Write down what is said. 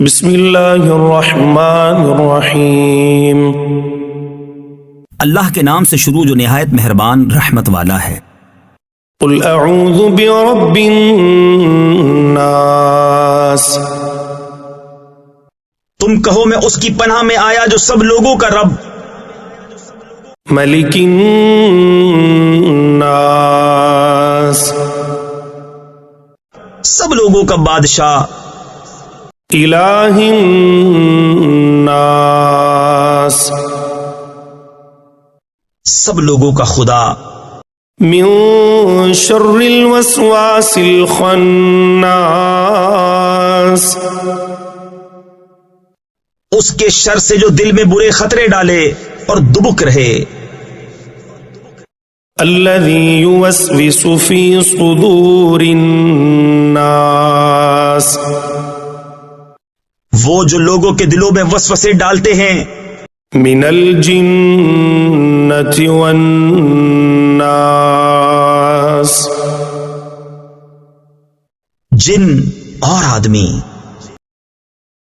بسم اللہ الرحمن الرحیم۔ اللہ کے نام سے شروع جو نہایت مہربان رحمت والا ہے۔ قل اعوذ برب الناس، تم کہو میں اس کی پناہ میں آیا جو سب لوگوں کا رب، ملک الناس، سب لوگوں کا بادشاہ، الہ الناس، سب لوگوں کا خدا، من شر الوسواس الخناس، اس کے شر سے جو دل میں برے خطرے ڈالے اور دبک رہے، الذی یوسوس فی صدور الناس، وہ جو لوگوں کے دلوں میں وسوسے ڈالتے ہیں، من الجنۃ والناس، جن اور آدمی۔